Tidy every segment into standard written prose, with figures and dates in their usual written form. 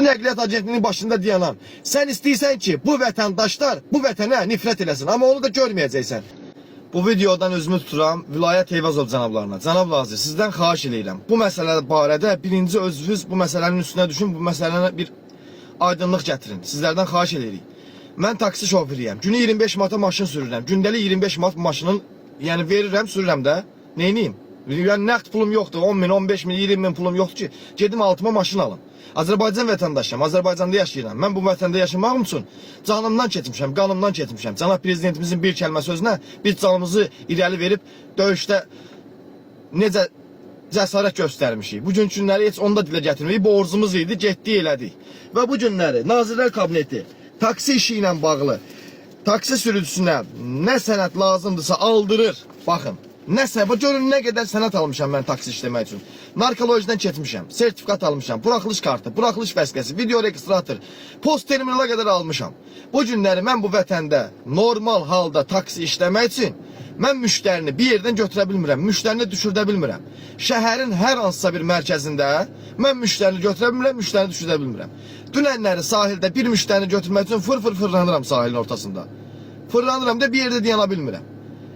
Nəqliyyat Agentliyinin başında dayanan, sən istəyirsən ki, bu vətəndaşlar bu vətənə nifrət eləsin, amma onu da görməyəcəksən. Bu videodan özümü tuturam Vilayət Eyvazov cənablarına. Cənab Nazir, sizdən xahiş edirəm. Bu məsələ barədə birinci özünüz bu məsələnin üstünə düşün, bu məsələnə bir aydınlıq gətirin. Sizlərdən xahiş edirik. Mən taksi şoförüyəm. Günü 25 manata maşın sürürəm. Gündəlik 25 manat maşının, yəni verirəm, sürürəm də. Neyniyim? Yəni nəqd pulum yoxdur. 10 min, 15 min, 20 min pulum yoxdur ki, gedim altıma maşın alım. Azərbaycan vətəndaşıyam, Azərbaycanda yaşayıram. Mən bu vətəndə yaşamağım üçün canımdan keçmişəm, qanımdan keçmişəm. Cənab Prezidentimizin bir kəlmə sözünə biz canımızı irəli verib döyüşdə necə cəsarət göstərmişik. Bu gün günləri heç onu da dilə gətirməyik, borcumuz idi, getdik elədik. Və bu günləri Nazirlər Kabineti taksi işi ilə bağlı taksi sürücüsünə nə sənəd lazımdırsa aldırır. Baxın. Nəsə, görün nə qədər sənət almışam mən taksi işləmək üçün. Narkolojidən keçmişəm, sertifikat almışam, buraxılış kartı, buraxılış vəsiqəsi, video registrator, post terminala qədər almışam. Bu günləri mən bu vətəndə normal halda taksi işləmək üçün mən müştərini bir yerdən götürə bilmirəm, müştərini düşürdə bilmirəm. Şəhərin hər hansısa bir mərkəzində mən müştərini götürə bilmirəm, müştərini düşürdə bilmirəm. Dünənləri sahildə bir müştərini götürmək üçün fırlanıram sahilin ortasında. Fırlanıram da bir yerdə dayana bilmirəm.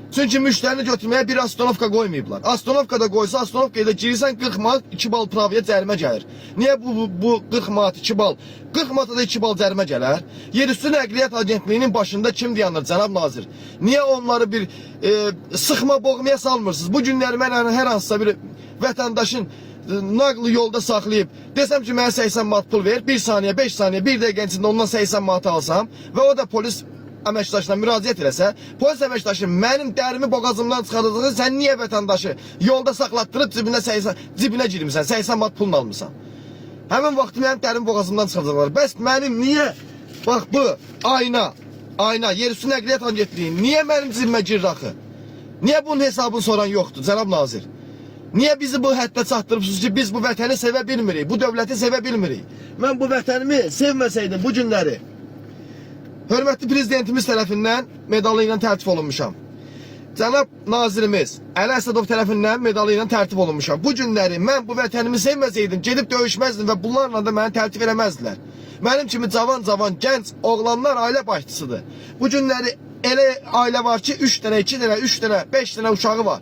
Çünki müştərini götürməyə bir astonovka qoymayıblar. Astonovkada qoysa, astonovkaya da girirsən 40 manat 2 bal praviyə cərimə gəlir. Niyə bu 40 manat 2 bal? 40 manata da 2 bal cərimə gələr. Yerüstü Nəqliyyat Agentliyinin başında kim dayanır, cənab nazir? Niyə onları bir sıxma boğmaya salmırsınız? Bu günləri mən hər hansısa bir vətəndaşın naqlı yolda saxlayıb desəm ki, mənə 80 manat pul ver, 1 saniyə, 5 saniyə, 1 dəqiqə içində ondan 80 manat alsam və o da polis əməkdaşına müraciət eləsə, polis əməkdaşı mənim dərimi boğazımdan çıxardığını sən niyə vətəndaşı yolda saxlatdırıb cibinə girmirsən, 80 manat pulunu almırsan? Həmin vaxtı mənim dərimi boğazımdan çıxardırlar. Bəs mənim niyə, bax bu ayna, yerüstü Nəqliyyat Agentliyi niyə mənim cibimə girir axı? Niyə bunun hesabını soran yoxdur, cənab nazir? Niyə bizi bu həddə çatdırıbsınız ki, biz bu vətəni sevə bilmirik, bu dövləti sevə bilmirik? Mən bu vətənimi sevməsəydim bu günləri hörmətli prezidentimiz tərəfindən medalı ilə tərtib olunmuşam. Cənab nazirimiz Əli Əsədov tərəfindən medalı ilə tərtib olunmuşam. Bu günləri mən bu vətənimi sevməsəydim, gedib döyüşməzdim və bunlarla da məni tərtib eləməzdilər. Mənim kimi cavan, gənc oğlanlar ailə başçısıdır. Bu günləri elə ailə var ki, 3 dənə, 2 dənə, 3 dənə, 5 dənə uşağı var.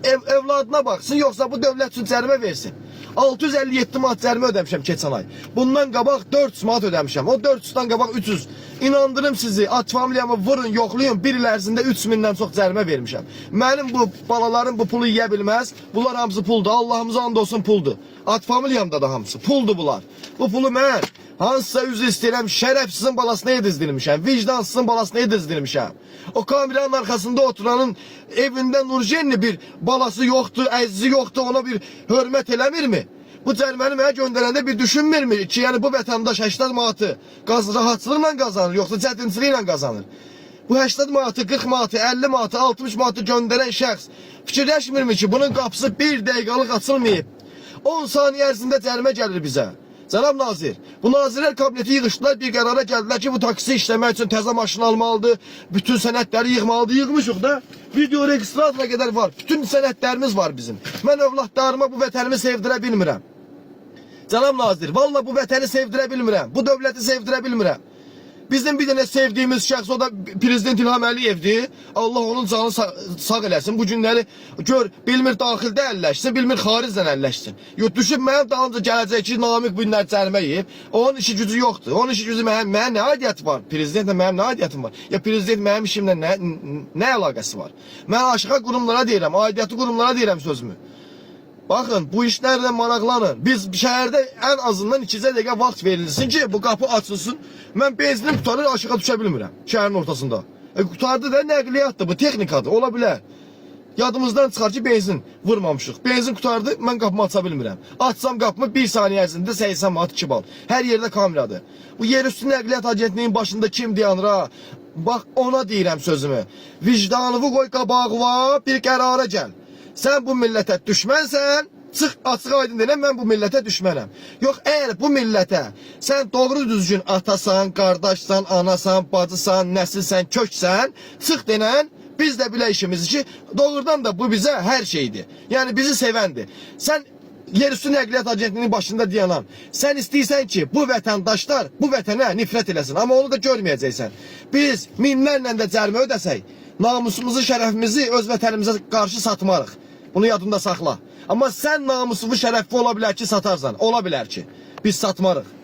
Evladına baxsın, yoxsa bu dövlət üçün cərimə versin. 657 manat cərimə ödəmişəm keçən ay. Bundan qabaq 400 manat ödəmişəm. O 400'dan qabaq 300. İnandırım sizi, at familiyamı vurun, yoxlayın, bir il ərzində 3000'dən çox cərimə vermişəm. Mənim bu balalarım bu pulu yiyə bilməz. Bunlar hamısı puldur. Allah'ımıza and olsun puldur. At familiyamda da hamısı puldur bunlar. Bu pulu mən hansısa üzr istəyirəm, şərəfsizin balasına yedizdirmişəm, vicdansızın balasına yedizdirmişəm. O kameranın arkasında oturanın evində Nurjenli bir balası yoxdur, əzizi yoxdur, ona bir hörmət eləmirmi? Bu cəriməni mənə göndərəndə bir düşünmürmü ki, yəni bu vətəndaş 80 manatı rahatçılıqla qazanır, yoxsa çətinçiliklə qazanır? Bu 80 manatı, 40 manatı, 50 manatı, 60 manatı göndərən şəxs fikirləşmirmi ki, bunun qapısı bir dəqiqəlik açılmayıb? 10 saniyə ərzində cərimə gəlir bizə. Cənab nazir, bu Nazirlər Kabineti yığışdılar, bir qərara gəldilər ki, bu taksi işləmək üçün təzə maşın almalıdır, bütün sənədləri yığmalıdır, yığmışıq da, video registratora qədər var, bütün sənədlərimiz var bizim. Mən övladlarıma bu vətənimi sevdirə bilmirəm. Cənab nazir, valla bu vətəni sevdirə bilmirəm, bu dövləti sevdirə bilmirəm. Bizim bir dənə sevdiyimiz şəxs, o da Prezident İlham Əliyevdir. Allah onun canını sağ eləsin. Bu günləri gör, bilmir daxildə əlləşsin, bilmir xaricdən əlləşsin. Düşüb mənim dalınca gələcək ki, Namiq bu günlər cərimə yiyib. Onun işi gücü yoxdur. Onun işi gücü mənə nə aidiyyəti var? Prezidentle mənim nə aidiyyətim var? Ya prezident mənim işimlə nə əlaqəsi var? Mən aşıqa qurumlara deyirəm, aidiyyəti qurumlara deyirəm sözümü. Bakın bu işlerle maraqlanın. Biz şəhərdə en azından 2 dəqiqə vaxt verilsin ki, bu qapı açılsın. Mən benzinim tutarır, aşağı düşə bilmirəm şəhərin ortasında. Qutardı da nəqliyyatdır, bu texnikadır, ola bilər. Yadımızdan çıxar ki, benzin vurmamışıq. Benzin qutardı, mən qapımı aça bilmirəm. Açsam qapımı 1 saniyə ərzində 80 manat 2 bal. Hər yerdə kameradır. Bu yerüstü Nəqliyyat Agentliyinin başında kim dayanır ha? Bax ona deyirəm sözümü. Vicdanını qoy qabağına, bir qərara gəl. Sən bu millətə düşmənsən, çıx açıq aydın denən mən bu millətə düşmənəm. Yox, əgər bu millətə sən doğru düzgün atasan, qardaşsan, anasan, bacısan, nəsilsən, köksən, çıx denən biz də bilək işimizi ki, doğrudan da bu bizə hər şeydir. Yəni bizi sevəndir. Sən Yerüstü Nəqliyyat Agentliyinin başında dayanam. Sən istəyirsən ki, bu vətəndaşlar bu vətənə nifrət eləsin, amma onu da görməyəcəksən. Biz minlərlə də cərimə ödəsək, namusumuzu, şərəfimizi öz vətənimizə qarşı satmarıq. Bunu yadında saxla. Amma sən namuslu, şərəfli ola bilər ki, satarsan. Ola bilər ki, biz satmarıq.